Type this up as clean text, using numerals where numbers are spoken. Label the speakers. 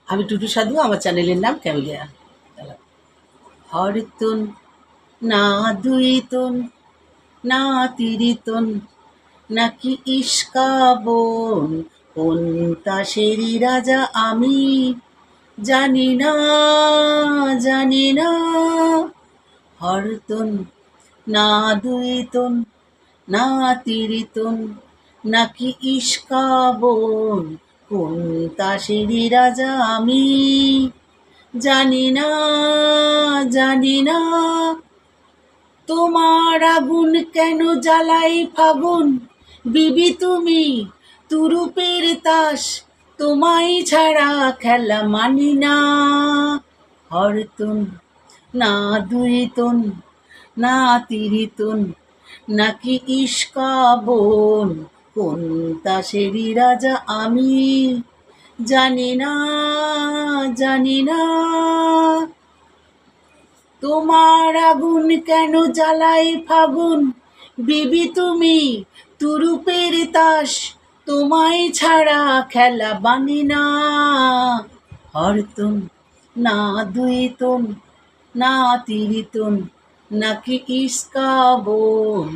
Speaker 1: আমি টুটু সাধু, আমার চ্যানেলের নাম ক্যামেলিয়া। হরতুন না দুইতুন না তিরিতুন নাকি ইস্কাবন, কোন তাসেরি রাজা আমি জানি না, জানি না। হরতুন না দুইতুন না তিরিতুন নাকি ইস্কাবন, কোন তাসেরি রাজা আমি জানি না, জানি না। তোমার আগুন কেন জ্বালাই ফাগুন, বিবি তুমি তুরুপের তাস, তোমায় ছাড়া খেলা মানি না। হরতুন না দুইতুন না তিরিতুন নাকি ইস্কাবন, কোন তাসেরি রাজা আমি জানি না, জানি না। তোমার আগুন কেন জ্বালাই ফাগুন, বিবি তুমি তুরুপের তাস, তোমায় ছাড়া খেলা বানি না। হরতুন না দুইতুন না তিরিতুন নাকি ইস্কাবন,